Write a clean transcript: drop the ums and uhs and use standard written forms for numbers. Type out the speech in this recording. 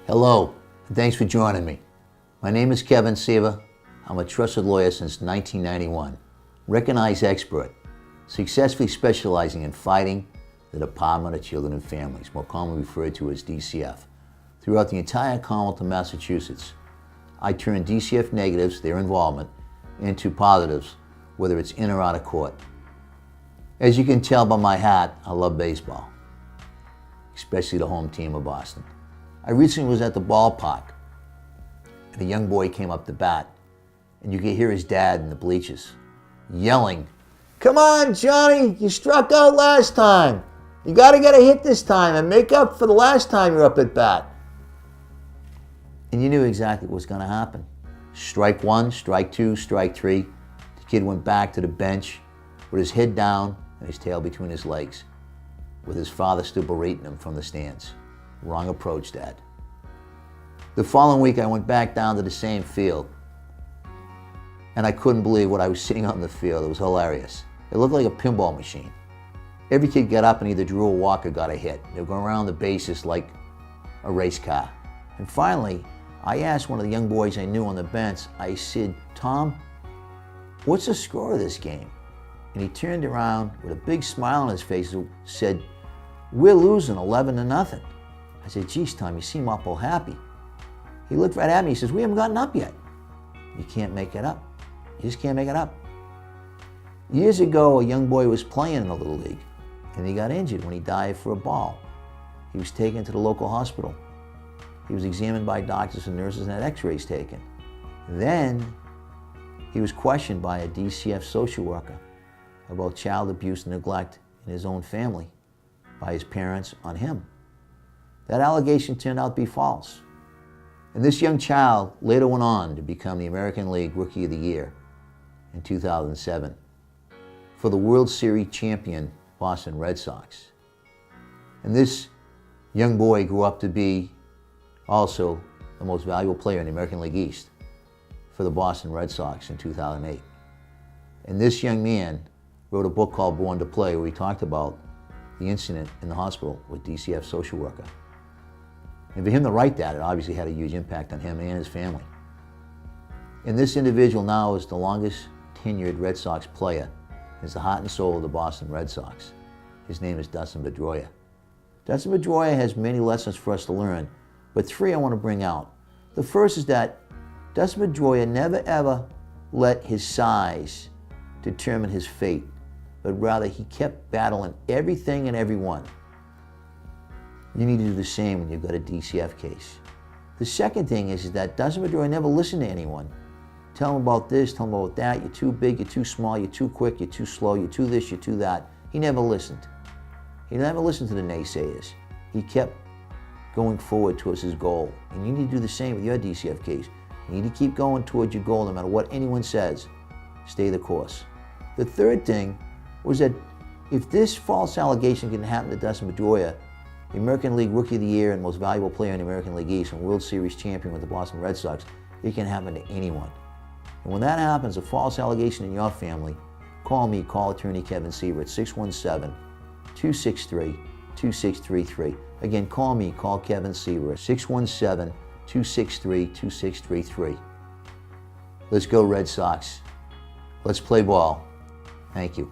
Hello, and thanks for joining me. My name is Kevin Seaver. I'm a trusted lawyer since 1991, recognized expert, successfully specializing in fighting the Department of Children and Families, more commonly referred to as DCF. Throughout the entire Commonwealth of Massachusetts, I turn DCF negatives, their involvement, into positives, whether it's in or out of court. As you can tell by my hat, I love baseball, especially the home team of Boston. I recently was at the ballpark, and a young boy came up to bat, and you could hear his dad in the bleachers yelling, "Come on, Johnny, you struck out last time. You got to get a hit this time and make up for the last time you're up at bat." And you knew exactly what was going to happen. Strike one, strike two, strike three. The kid went back to the bench with his head down and his tail between his legs, with his father still berating him from the stands. Wrong approach, Dad. The following week, I went back down to the same field, and I couldn't believe what I was seeing on the field. It was hilarious. It looked like a pinball machine. Every kid got up and either drew a walk or got a hit. They were going around the bases like a race car. And finally, I asked one of the young boys I knew on the bench, I said, "Tom, what's the score of this game?" And he turned around with a big smile on his face and said, "We're losing 11-0. I said, "Geez, Tom, you seem awful happy." He looked right at me, he says, "We haven't gotten up yet." You can't make it up. You just can't make it up. Years ago, a young boy was playing in a little league, and he got injured when he dived for a ball. He was taken to the local hospital. He was examined by doctors and nurses and had x-rays taken. Then, he was questioned by a DCF social worker about child abuse and neglect in his own family by his parents on him. That allegation turned out to be false. And this young child later went on to become the American League Rookie of the Year in 2007 for the World Series champion Boston Red Sox. And this young boy grew up to be also the most valuable player in the American League East for the Boston Red Sox in 2008. And this young man wrote a book called Born to Play, where he talked about the incident in the hospital with DCF social worker. And for him to write that, it obviously had a huge impact on him and his family. And this individual now is the longest tenured Red Sox player, is the heart and soul of the Boston Red Sox. His name is Dustin Pedroia. Dustin Pedroia has many lessons for us to learn, but three I want to bring out. The first is that Dustin Pedroia never ever let his size determine his fate, but rather he kept battling everything and everyone. You need to do the same when you've got a DCF case. The second thing is that Dustin Pedroia never listened to anyone. Tell him about this, tell him about that, you're too big, you're too small, you're too quick, you're too slow, you're too this, you're too that. He never listened. He never listened to the naysayers. He kept going forward towards his goal. And you need to do the same with your DCF case. You need to keep going towards your goal no matter what anyone says. Stay the course. The third thing was that if this false allegation can happen to Dustin Pedroia, the American League Rookie of the Year and most valuable player in the American League East and World Series champion with the Boston Red Sox, it can happen to anyone. And when that happens, a false allegation in your family, call me, call attorney Kevin Seaver at 617-263-2633. Again, call me, call Kevin Seaver at 617-263-2633. Let's go Red Sox. Let's play ball. Thank you.